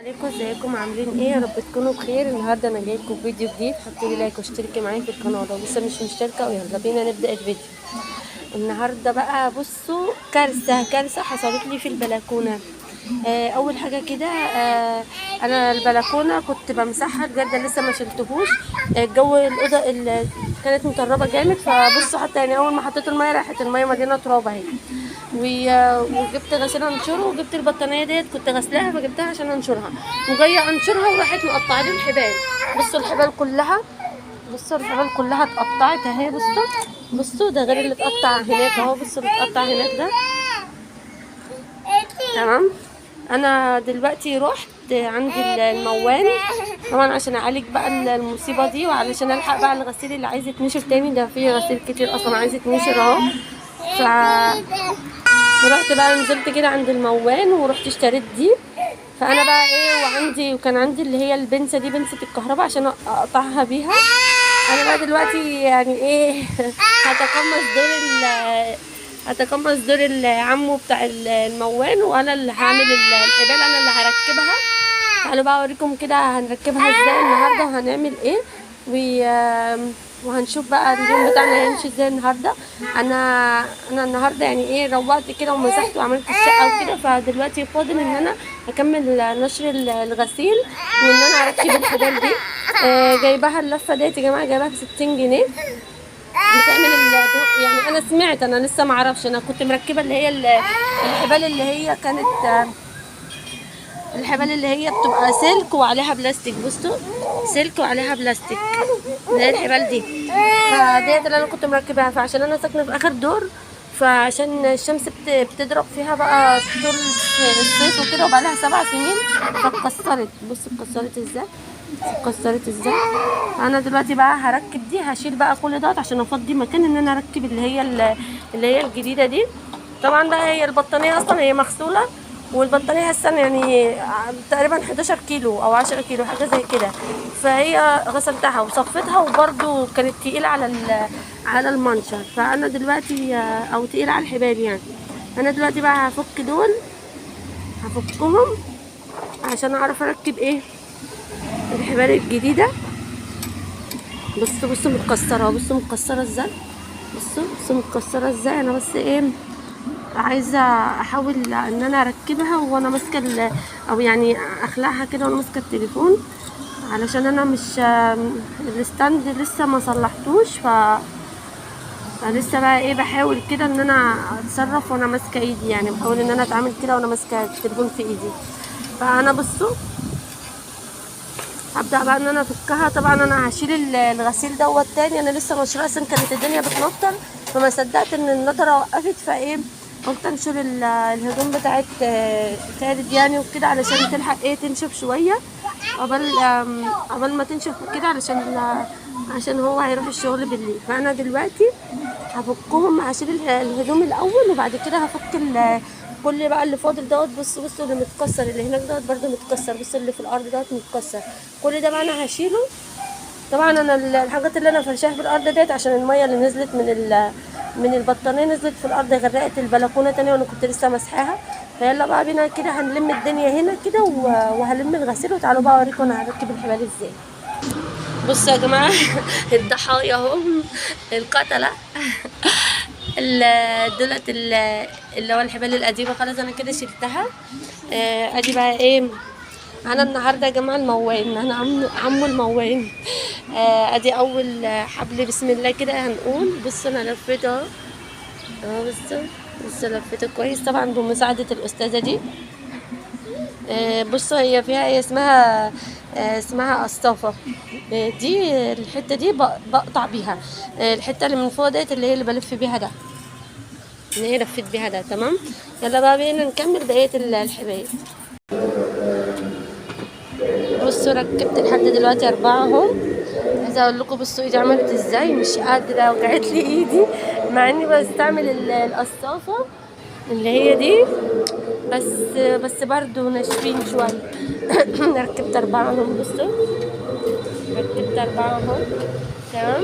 عليكم، ازيكم عاملين ايه؟ يا رب تكونوا بخير. النهارده انا جايلكم فيديو جديد. حطوا لي لايك واشتركي معايا في القناه لو لسه مش مشتركه، ويلا بينا نبدا الفيديو. النهارده بقى بصوا كارثه حصلت لي في البلكونه. اول حاجه كده، انا البلكونه كنت بمسحها، الجرده لسه ما شلتهوش. الجو الاوضه كانت مطربه جامد، فبصوا حتى يعني اول ما حطيت الميه راحت الميه مليانه تراب اهي. وجبت غسيل انشره، وجبت البطانيه ديت كنت غسلاها فجبتها عشان انشرها، وجايه انشرها وراحت مقطعه لي الحبال. بصوا الحبال كلها، بصوا الحبال كلها اتقطعت اهي. بصوا ده غير اللي اتقطع هناك اهو، بصوا اللي اتقطع هناك ده. تمام. انا دلوقتي رحت عند الموال طبعا عشان اعالج بقى المصيبه دي، وعلشان الحق بقى الغسيل اللي عايز يتنشر تاني. ده فيه غسيل كتير اصلا عايز يتنشر اهو. ف ورحت بقى نزلت كده عند الموال ورحت اشتريت دي. فانا بقى ايه، وكان عندي اللي هي البنسه دي، بنسه الكهرباء عشان اقطعها بيها. انا بقى دلوقتي يعني ايه هتقمص دور العمو بتاع الموال، وانا اللي هعمل الحبال، انا اللي هركبها. تعالوا بقى اوريكم كده هنركبها ازاي النهارده وهنعمل ايه. وهنشوف بقى اليوم بتاعنا هيمشي ازاي النهارده. انا انا النهارده يعني ايه روقت كده ومسحت وعملت الشقه وكده، فدلوقتي فاضل ان انا اكمل نشر الغسيل، وان انا اركب الحبال دي. جايباها اللفه ديت يا جماعه، جايباها ب60 جنيه. بتعمل يعني انا سمعت، انا لسه ما اعرفش، انا كنت مركبه اللي هي الحبال اللي هي كانت، الحبال اللي هي بتبقى سلك وعليها بلاستيك. بصوا سلك وعليها بلاستيك اللي هي الحبال دي. فديت اللي انا كنت مركباها، فعشان انا ساكنه في اخر دور، فعشان الشمس بتضرب فيها بقى طول الصيف وكده، وبقى لها 7 سنين فاتكسرت. بصوا اتكسرت ازاي. انا دلوقتي بقى هركب دي، هشيل بقى كل دوت عشان افضي مكان ان انا اركب اللي هي الجديده دي. طبعا بقى هي البطانيه اصلا هي مغسوله، والبطانيه هسه يعني تقريبا 11 كيلو او 10 كيلو حاجه زي كده. فهي غسلتها وصفتها، وبرده كانت تقيله على المنشر. فانا دلوقتي او تقيله على الحبال يعني. انا دلوقتي بقى هفكهم عشان اعرف اركب ايه الحبال الجديده. بصوا متكسره، متكسره ازاي. بصوا متكسره ازاي. انا بس ايه، عايزه احاول ان انا اركبها وانا ماسكه او يعني اخلعها كده وانا ماسكه التليفون، علشان انا مش الستاند لسه ما صلحتوش. فلسه بقى ايه بحاول كده ان انا اتصرف وانا ماسكه ايدي، يعني بحاول ان انا اتعامل كده وانا ماسكه التليفون في ايدي. فانا بصوا هبدأ بقى ان انا افكها. طبعا انا هشيل الغسيل دوت تاني، انا لسه مشروع عشان كانت الدنيا بتنطر، فما صدقت ان النطره وقفت، فايه قلت انشر الهدوم بتاعت خالد يعني وكده، علشان تلحق ايه تنشف شويه قبل ما تنشف وكده، عشان هو هيروح الشغل بالليل. فانا دلوقتي هفكهم، هشيل الهدوم الاول، وبعد كده هفك كل بقى اللي فاضل دوت. بصوا اللي متكسر اللي هناك دوت برده متكسر. بصوا اللي في الارض دوت متكسر. كل ده بقى انا هشيله. طبعا انا الحاجات اللي انا فرشاها في الارض ديت عشان الميه اللي نزلت من البطانيه نزلت في الارض، غرقت البلكونه تاني وانا كنت لسه مسحاها. فيلا بقى بينا كده هنلم الدنيا هنا كده، وهلم الغسيل، وتعالوا بقى اوريكم انا هركب الحبال ازاي. بصوا يا جماعه الضحايا هم القتله دولت اللي هو الحبال القديمه. خلاص انا كده شلتها. ادي بقى ايه، انا النهارده يا جماعه الموال، انا عمو الموال. ادي اول حبل بسم الله كده هنقول. بصوا انا لفيته اهو. بصوا لفيته كويس طبعا بمساعده الاستاذه دي. بصوا هي فيها هي اسمها قصافه. دي الحته دي بقطع بيها. الحته اللي من فوق ديت اللي هي اللي بلف بيها ده، اللي هي لفيت بيها ده. تمام. يلا بقى بينا نكمل بقيه الحبايب. بصوا ركبت لحد دلوقتي 4 اهو. عايزه اقول لكم بصوا ايدي عملت ازاي، مش قادره، وجعت لي ايدي مع اني بستعمل القصافه اللي هي دي، بس برضو ناشفين شويه. ركبت 4 اهو. بصوا ركبت 4 اهو. تمام.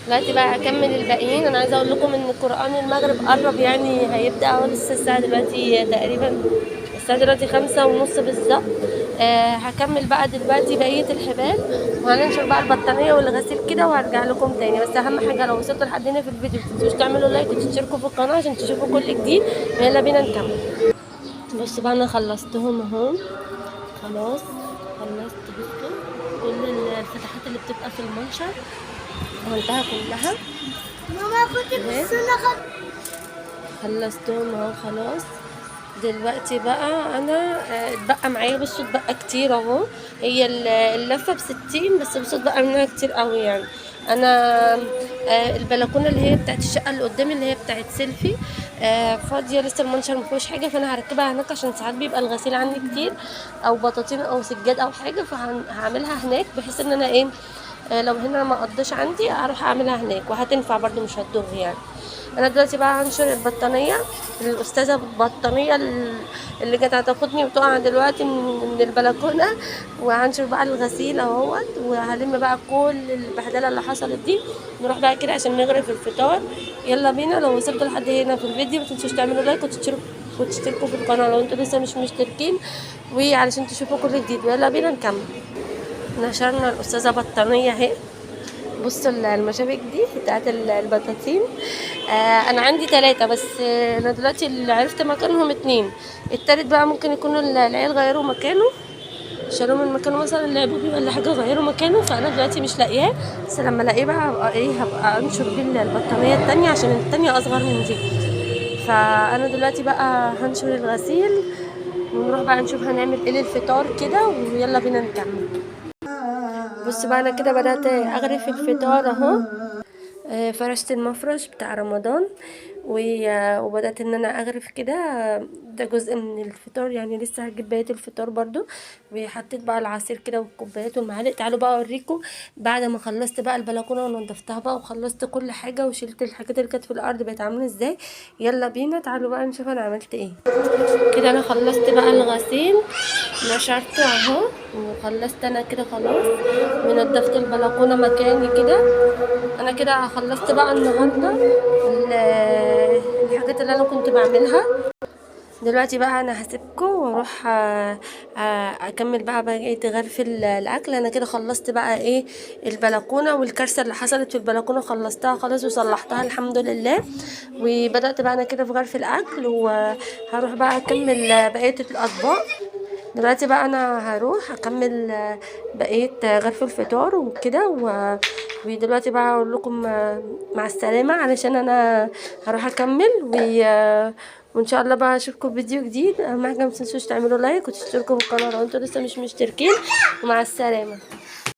دلوقتي بقى اكمل الباقيين. انا عايزه اقول لكم ان قران المغرب قرب، يعني هيبدا اهو. لسه الساعه دلوقتي تقريبا الساعه دلوقتي 5:30 بالظبط. هكمل بقى دلوقتي بقيه الحبال، وهننشر بقى البطانيه والغسيل كده وهرجع لكم تاني. بس اهم حاجه لو وصلتوا لحد هنا في الفيديو متنسوش تعملوا لايك وتشتركوا في القناه عشان تشوفوا كل جديد. يلا بينا نكمل. بصوا بقى انا خلصتهم اهو، خلاص خلصت. بصوا كل الفتحات اللي بتبقى في المنشر عملتها كلها. ماما كنت بتستنى خلصتهم اهو خلاص. دلوقتي بقى انا اتبقى معايا، بصوا اتبقى كتير اهو. هي اللفه ب60 بس، بصوا اتبقى منها كتير قوي يعني. انا البلكونه اللي هي بتاعت الشقه اللي قدامي اللي هي بتاعت سيلفي فاضيه لسه، المنشر مفيهوش حاجه، فانا هركبها هناك عشان ساعات بيبقى الغسيل عندي كتير او بطاطين او سجاد او حاجه، فهعملها هناك بحيث ان انا ايه لو هنا ما قضيش عندي اروح اعملها هناك، وهتنفع برضو مش هتضر يعني. انا دلوقتي بقى هنشر البطانيه، الاستاذه البطانيه اللي كانت هتاخدني وتقع دلوقتي من البلكونه، وهنشر بقى الغسيل اهوت، وهلم بقى كل البهدله اللي حصلت دي. نروح بقى كده عشان نغرف الفطار. يلا بينا. لو وصلتوا لحد هنا في الفيديو متنسوش تعملوا لايك وتشتركوا في القناه لو انتوا لسه مش مشتركين، وعلشان تشوفوا كل جديد. ويلا بينا نكمل. نشرنا الاستاذه بطانيه اهي. بصوا المشابك دي بتاعت البطاطين. انا عندي 3 بس، انا دلوقتي اللي عرفت مكانهم 2. التالت بقى ممكن يكونوا العيال غيروا مكانه، شالوه من مكانه مثلا لعبوا بيه ولا حاجه غيروا مكانه، فانا دلوقتي مش لاقياه. بس لما الاقيه بقى هبقى انشر بيه البطانيه التانية عشان التانية اصغر من دي. فانا دلوقتي بقى هنشر الغسيل ونروح بقى نشوف هنعمل ايه للفطار كده، ويلا بينا نكمل. بصوا بقى انا كده بدأت اغرف الفطار اهو. فرشت المفرش بتاع رمضان وبدأت ان انا اغرف كده. ده جزء من الفطار يعني، لسه هجيب بقية الفطار برضو. وحطيت بقى العصير كده والكوبايات والمعالق. تعالوا بقى اوريكم بعد ما خلصت بقى البلكونه ونضفتها بقى وخلصت كل حاجه وشلت الحاجات اللي كانت في الارض بقت عامله ازاي. يلا بينا تعالوا بقى نشوف انا عملت ايه. كده انا خلصت بقى الغسيل، نشرته اهو وخلصت انا كده خلاص، ونضفت البلكونه مكاني كده. انا كده خلصت بقى النهارده الحاجات اللي انا كنت بعملها. دلوقتي بقى انا هسيبكم واروح اكمل بقى بقية غرف الاكل. انا كده خلصت بقى ايه البلكونه، والكارثه اللي حصلت في البلكونه خلصتها خلاص وصلحتها الحمد لله. وبدات بقى انا كده في غرف الاكل، وهروح بقى اكمل بقيه الاطباق. دلوقتي بقى انا هروح اكمل بقيه غرف الفطار وكده ودلوقتي بقى اقول لكم مع السلامه، علشان انا هروح اكمل وان شاء الله بقى اشوفكم في فيديو جديد. اهم حاجه متنسوش تعملوا لايك وتشتركوا في القناه لو انتوا لسه مش مشتركين. ومع السلامه.